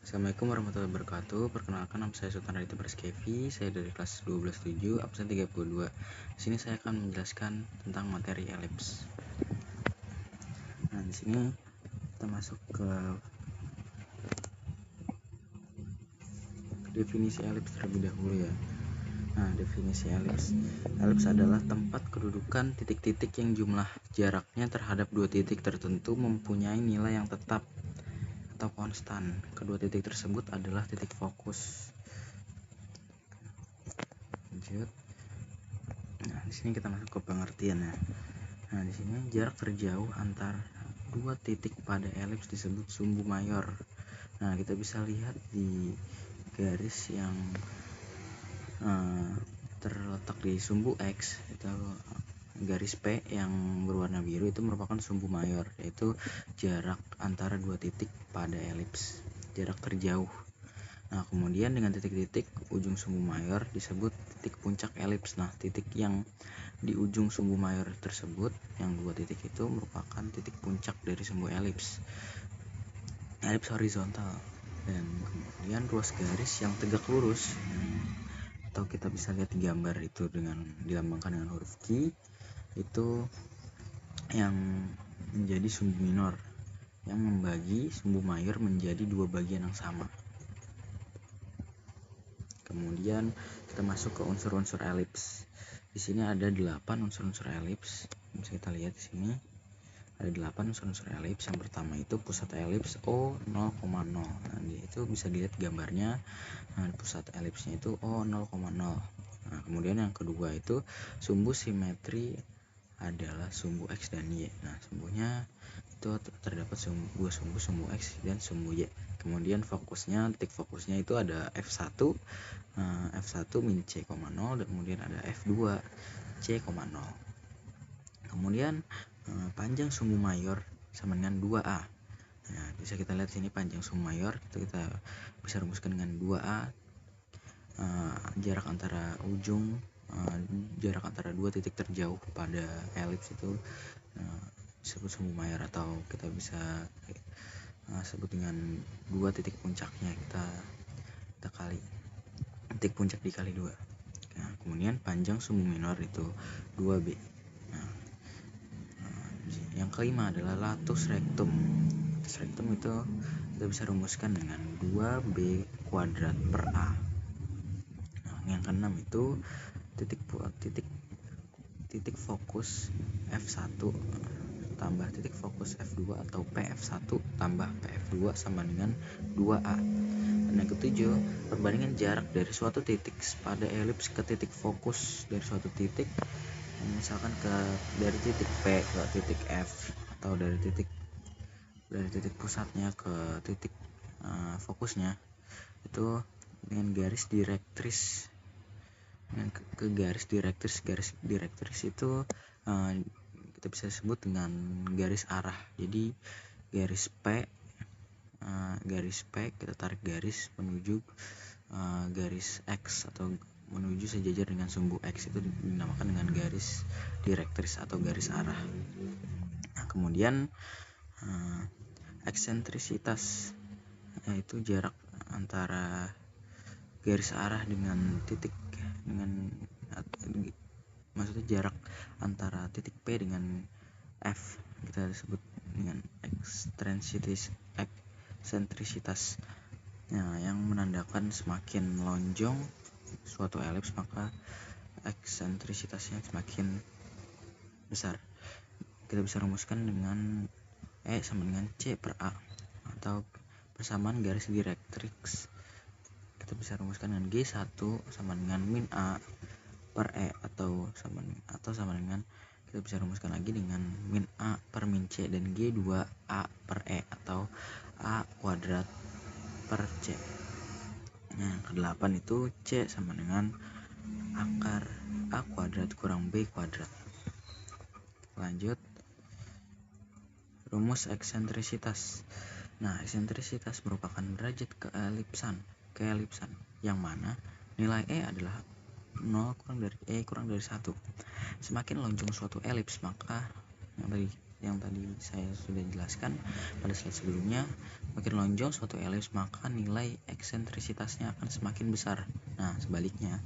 Assalamualaikum warahmatullahi wabarakatuh. Perkenalkan, nama saya Sultan Raditya Prasekevi. Saya dari kelas 12/7 absen 32. Di sini saya akan menjelaskan tentang materi elips. Nah, di sini kita masuk ke definisi elips terlebih dahulu ya. Nah, definisi elips. Elips adalah tempat kedudukan titik-titik yang jumlah jaraknya terhadap dua titik tertentu mempunyai nilai yang tetap atau konstan. Kedua titik tersebut adalah titik fokus. Lanjut. Nah, di sini kita masuk ke pengertian ya. Nah, di sini jarak terjauh antar dua titik pada elips disebut sumbu mayor. Nah, kita bisa lihat di garis yang terletak di sumbu X, itu garis P yang berwarna biru itu merupakan sumbu mayor, yaitu jarak antara dua titik pada elips, jarak terjauh. Nah, kemudian dengan titik-titik ujung sumbu mayor disebut titik puncak elips. Nah, titik yang di ujung sumbu mayor tersebut, yang dua titik itu merupakan titik puncak dari sumbu elips horizontal. Dan kemudian ruas garis yang tegak lurus, atau kita bisa lihat di gambar itu dengan dilambangkan dengan huruf Q, itu yang menjadi sumbu minor, yang membagi sumbu mayor menjadi dua bagian yang sama. Kemudian kita masuk ke unsur-unsur elips. Di sini ada 8 unsur-unsur elips. Bisa kita lihat di sini. Ada 8 unsur-unsur elips. Yang pertama itu pusat elips O 0,0. Nah, itu bisa dilihat gambarnya. Nah, pusat elipsnya itu O 0,0. Nah, kemudian yang kedua itu sumbu simetri adalah sumbu X dan Y. Nah, sumbunya itu terdapat dua sumbu X dan sumbu Y. Kemudian fokusnya, titik fokusnya itu ada F1 min C, 0, dan kemudian ada F2 C, 0. Kemudian panjang sumbu mayor sama dengan 2A. Nah, bisa kita lihat sini panjang sumbu mayor itu kita bisa rumuskan dengan 2A, jarak antara jarak antara dua titik terjauh pada elips itu disebut sumbu mayor, atau kita bisa sebut dengan dua titik puncaknya, kita kali titik puncak dikali 2. Nah, kemudian panjang sumbu minor itu 2B. Nah, yang kelima adalah latus rectum. Latus rectum itu kita bisa rumuskan dengan 2B kuadrat per A. Nah, yang keenam itu titik fokus F1 tambah titik fokus F2 atau PF1 tambah PF2 sama dengan 2A. Dan yang ketujuh, perbandingan jarak dari suatu titik pada elips ke titik fokus dari suatu titik, misalkan dari titik P ke titik F, atau dari titik pusatnya ke titik fokusnya, itu dengan garis direktris. Garis direktris itu kita bisa sebut dengan garis arah. Jadi garis P kita tarik garis menuju garis X atau menuju sejajar dengan sumbu X, itu dinamakan dengan garis direktris atau garis arah. Nah, kemudian eksentrisitas, yaitu jarak antara garis arah dengan titik, maksudnya jarak antara titik P dengan F, kita sebut dengan eksentrisitas. Nah, yang menandakan semakin lonjong suatu elips, maka eksentrisitasnya semakin besar. Kita bisa rumuskan dengan E sama dengan C per A, atau persamaan garis direktrix kita bisa rumuskan dengan G1 sama dengan min A per E, atau sama dengan kita bisa rumuskan lagi dengan min A per min C, dan G2 A per E atau A kuadrat per C. Nah, yang ke-8 itu C sama dengan akar A kuadrat kurang B kuadrat. Lanjut, rumus eksentrisitas. Nah, eksentrisitas merupakan derajat keelipsan yang mana nilai E adalah 0 kurang dari 1. Semakin lonjong suatu elips, maka yang tadi yang tadi saya sudah jelaskan pada slide sebelumnya, makin lonjong suatu elips maka nilai eksentrisitasnya akan semakin besar. Nah, sebaliknya,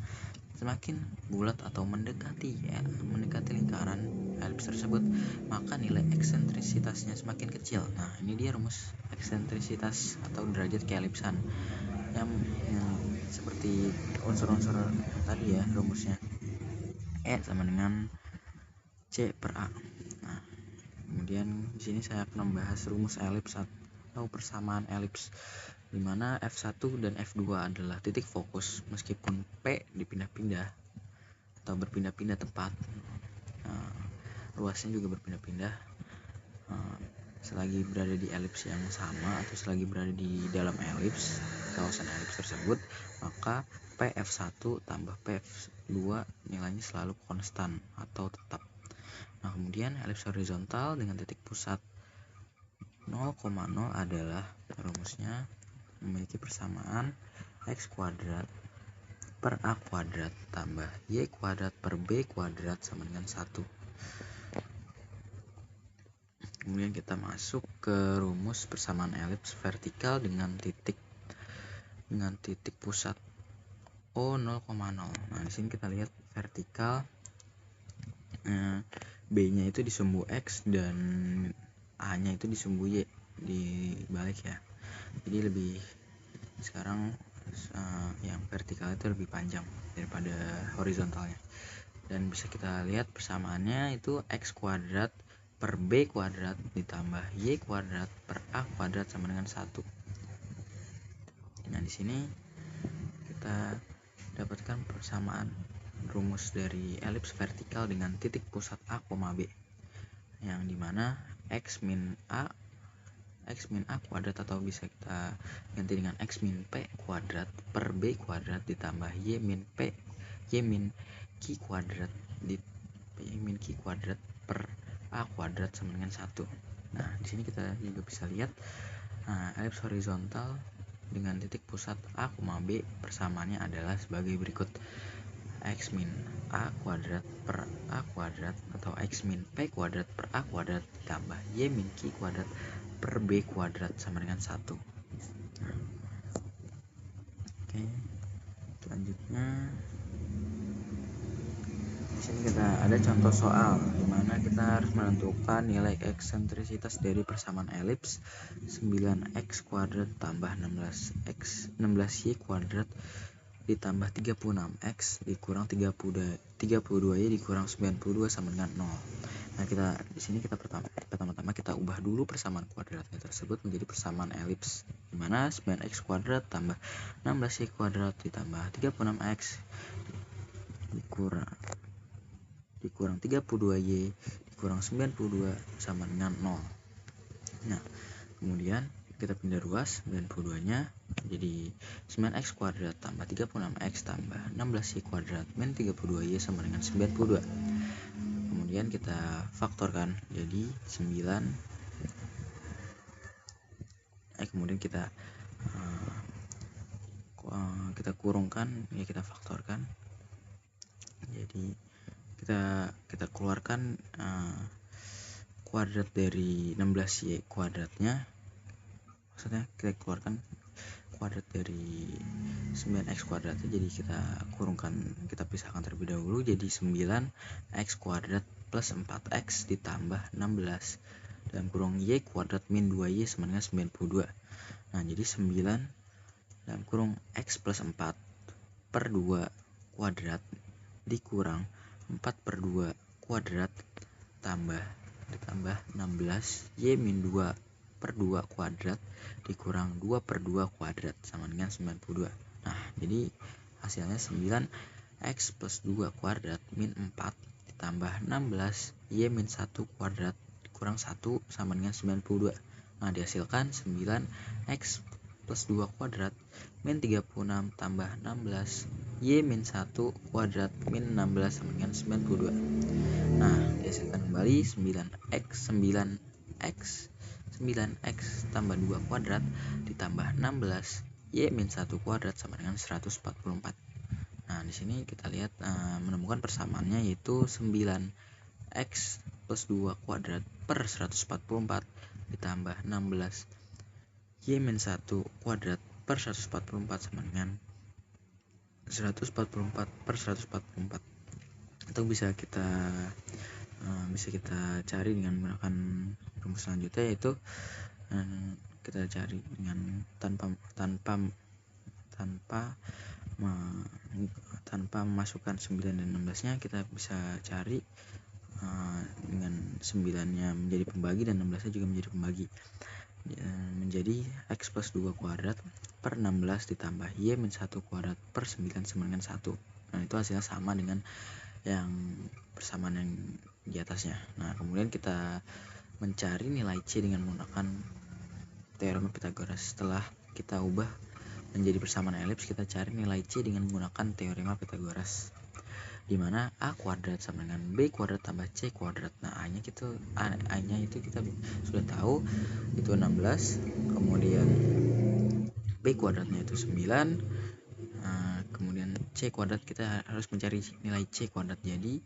semakin bulat atau mendekati lingkaran elips tersebut, maka nilai eksentrisitasnya semakin kecil. Nah, ini dia rumus eksentrisitas atau derajat keelipsan yang seperti unsur-unsur tadi ya rumusnya. E sama dengan C per A. Nah, kemudian di sini saya akan membahas rumus elips atau persamaan elips, di mana F1 dan F2 adalah titik fokus meskipun P dipindah-pindah atau berpindah-pindah tempat. Ruasnya juga berpindah-pindah. Selagi berada di elips yang sama atau selagi berada di dalam elips, kawasan elips tersebut, maka Pf1 tambah Pf2 nilainya selalu konstan atau tetap. Nah, kemudian elips horizontal dengan titik pusat 0,0 adalah rumusnya memiliki persamaan x kuadrat per a kuadrat tambah y kuadrat per b kuadrat sama dengan 1. Kemudian kita masuk ke rumus persamaan elips vertikal dengan titik pusat O 0,0. Nah, di sini kita lihat vertikal, B-nya itu di sumbu X dan A-nya itu di sumbu Y, dibalik ya. Jadi lebih sekarang yang vertikal itu lebih panjang daripada horizontalnya. Dan bisa kita lihat persamaannya itu X kuadrat per B kuadrat ditambah Y kuadrat per A kuadrat sama dengan 1. Nah, di sini kita dapatkan persamaan rumus dari elips vertikal dengan titik pusat A, B, yang dimana X min A kuadrat atau bisa kita ganti dengan X min P kuadrat per B kuadrat ditambah Y min Q kuadrat per A kuadrat sama dengan 1. Nah, di sini kita juga bisa lihat elips horizontal dengan titik pusat A, B persamaannya adalah sebagai berikut: X min A kuadrat per A kuadrat atau X min P kuadrat per A kuadrat ditambah Y min Q kuadrat per B kuadrat sama dengan 1. Oke, selanjutnya di sini kita ada contoh soal di mana kita harus menentukan nilai eksentrisitas dari persamaan elips 9x kuadrat tambah 16y kuadrat ditambah 36x dikurang 32y dikurang 92 sama dengan 0. Nah, di sini pertama-tama kita ubah dulu persamaan kuadratnya tersebut menjadi persamaan elips, di mana 9x kuadrat tambah 16y kuadrat ditambah 36x dikurang 32y dikurang 92 sama dengan 0. Nah, kemudian kita pindah ruas 92-nya jadi 9x kuadrat tambah 36x tambah 16y kuadrat min 32y sama dengan 92. Kemudian kita faktorkan jadi 9. Kemudian kita kurungkan ya, kita faktorkan. Jadi kita keluarkan kuadrat dari 16y kuadratnya, maksudnya kita keluarkan kuadrat dari 9x kuadratnya, jadi kita pisahkan terlebih dahulu jadi 9x kuadrat plus 4x ditambah 16 dalam kurung y kuadrat min 2y sama dengan 92. Nah, jadi 9 dalam kurung x plus 4 per 2 kuadrat dikurang 4 per 2 kuadrat ditambah 16 y min 2 per 2 kuadrat dikurang 2 per 2 kuadrat sama dengan 92. Nah, jadi hasilnya 9x plus 2 kuadrat min 4 ditambah 16 y min 1 kuadrat dikurang 1 sama dengan 92. Nah, dihasilkan 9x plus 2 kuadrat min 36 tambah 16 y min 1 kuadrat min 16 sama dengan 92. Nah, dihasilkan kembali 9x tambah 2 kuadrat ditambah 16 y min 1 kuadrat sama dengan 144. Nah, di sini kita lihat menemukan persamaannya yaitu 9x plus 2 kuadrat per 144 ditambah 16 Y min 1 kuadrat per 144 sama dengan 144 per 144. Atau bisa kita cari dengan menggunakan rumus selanjutnya, yaitu kita cari dengan tanpa memasukkan 9 dan 16-nya. Kita bisa cari dengan 9-nya menjadi pembagi dan 16-nya juga menjadi pembagi, menjadi x plus 2 kuadrat per 16 ditambah y min 1 kuadrat per 9 sama dengan 1. Nah, itu hasilnya sama dengan yang persamaan yang di atasnya. Nah, kemudian kita mencari nilai C dengan menggunakan teorema Pythagoras. Setelah kita ubah menjadi persamaan elips, kita cari nilai C dengan menggunakan teorema Pythagoras, di mana A kuadrat sama dengan B kuadrat tambah C kuadrat. Nah, A-nya itu kita sudah tahu, itu 16, kemudian B kuadratnya itu 9, kemudian C kuadrat kita harus mencari nilai C kuadrat. Jadi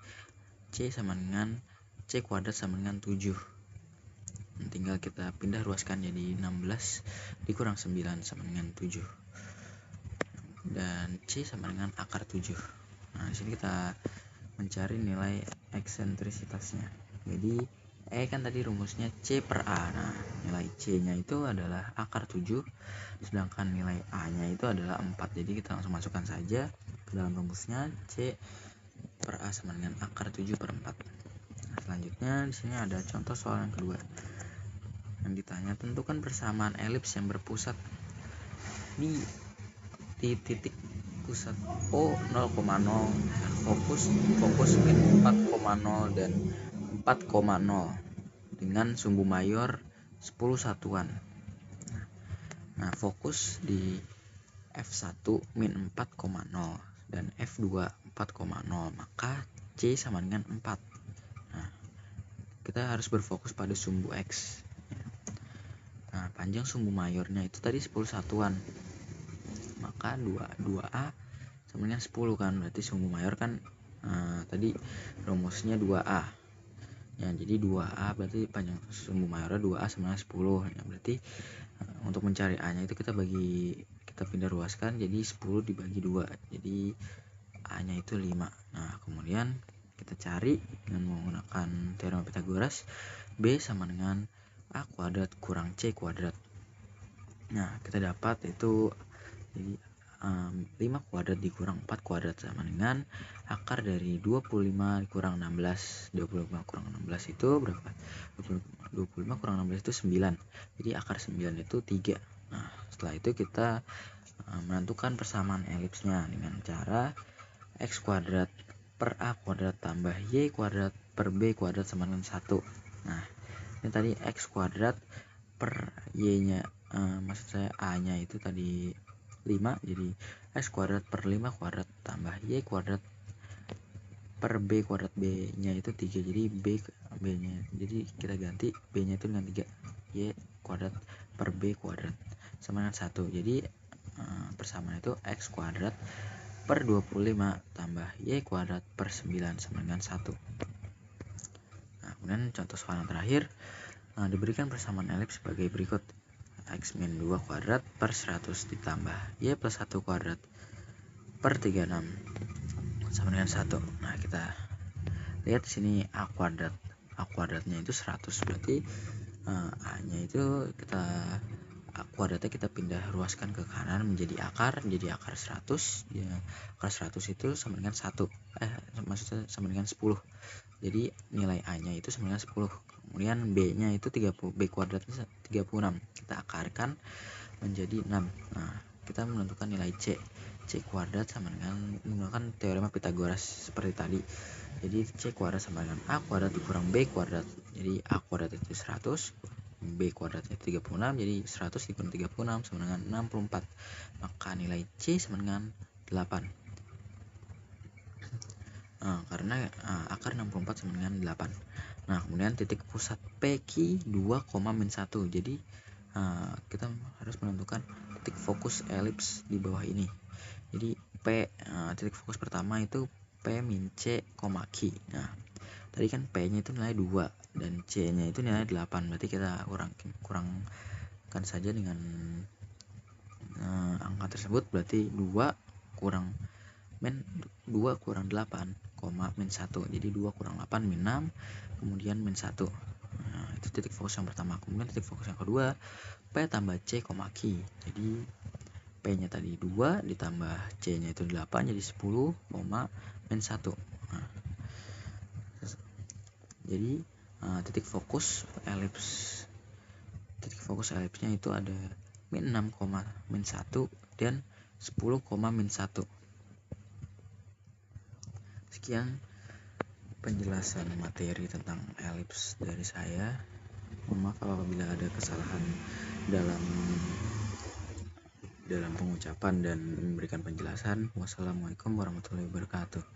C sama dengan C kuadrat sama dengan 7. Tinggal kita pindah ruaskan jadi 16 dikurang 9 sama dengan 7. Dan C sama dengan akar 7. Nah, di sini kita mencari nilai eksentrisitasnya. Jadi kan tadi rumusnya C per A. Nah, nilai C-nya itu adalah akar 7, sedangkan nilai A-nya itu adalah 4. Jadi kita langsung masukkan saja ke dalam rumusnya, C per A sama dengan akar 7 per 4. Nah, selanjutnya di sini ada contoh soal yang kedua. Yang ditanya, tentukan persamaan elips yang berpusat di titik pusat O 0,0 dan fokus min 4,0 dan 4,0 dengan sumbu mayor 10 satuan. Nah, fokus di F1 min 4,0 dan F2 4,0, maka C sama dengan 4. Nah, kita harus berfokus pada sumbu X. Nah, panjang sumbu mayornya itu tadi 10 satuan, maka 2A sama dengan 10 kan, berarti sumbu mayor kan tadi rumusnya 2A ya, jadi 2A berarti panjang sumbu mayornya 2A sama dengan 10 ya, berarti untuk mencari A nya itu kita pindah ruaskan jadi 10 dibagi 2, jadi A nya itu 5. Nah, kemudian kita cari dengan menggunakan teorema Pythagoras, B sama dengan A kuadrat kurang C kuadrat. Nah, kita dapat itu jadi 5 kuadrat dikurang 4 kuadrat sama dengan akar dari 25 dikurang 16. 25 kurang 16 itu berapa? 25 kurang 16 itu 9. Jadi akar 9 itu 3. Nah, setelah itu kita menentukan persamaan elipsnya dengan cara x kuadrat per A kuadrat tambah Y kuadrat per B kuadrat sama dengan 1. Nah, ini tadi x kuadrat per Y-nya, maksud saya A-nya itu tadi 5, jadi x kuadrat per 5 kuadrat tambah Y kuadrat per B kuadrat, B-nya itu 3, jadi B-nya, jadi kita ganti B-nya itu dengan 3, Y kuadrat per B kuadrat sama dengan 1. Jadi persamaan itu x kuadrat per 25 tambah Y kuadrat per 9 sama dengan 1. Nah, kemudian contoh soal yang terakhir, diberikan persamaan elips sebagai berikut: x min 2 kuadrat per 100 ditambah Y plus 1 kuadrat per 36 sama dengan 1. Nah, kita lihat di sini A kuadrat. A kuadratnya itu 100, berarti A-nya itu A kuadratnya kita pindah ruaskan ke kanan menjadi akar 100. Ya, akar 100 itu sama dengan 1. Maksudnya sama dengan 10. Jadi nilai A-nya itu sama dengan 10. Kemudian B-nya itu 30, B kuadratnya 36. Kita akarkan menjadi 6. Nah, kita menentukan nilai C. C kuadrat sama dengan menggunakan teorema Pythagoras seperti tadi. Jadi C kuadrat sama dengan A kuadrat dikurang B kuadrat. Jadi A kuadrat itu 100, B kuadratnya 36, jadi 100 dikurang 36 sama dengan 64. Maka nilai C sama dengan 8. Karena akar 64 sama dengan 8. Nah, kemudian titik pusat PQ 2,-1. Jadi kita harus menentukan titik fokus elips di bawah ini. Jadi titik fokus pertama itu P min C, Q. Nah, tadi kan P nya itu nilai 2 dan C nya itu nilai 8, berarti kita kurangkan saja dengan angka tersebut, berarti 2 kurang 8, min 1, jadi 2 kurang 8 min 6, kemudian min 1. Nah, itu titik fokus yang pertama. Kemudian titik fokus yang kedua, P tambah C, Q, jadi P nya tadi 2 ditambah C nya itu 8, jadi 10, min 1. Nah, jadi titik fokus elipsnya itu ada min 6, min 1 dan 10, min 1. Sekian penjelasan materi tentang elips dari saya. Mohon maaf apabila ada kesalahan dalam pengucapan dan memberikan penjelasan. Wassalamualaikum warahmatullahi wabarakatuh.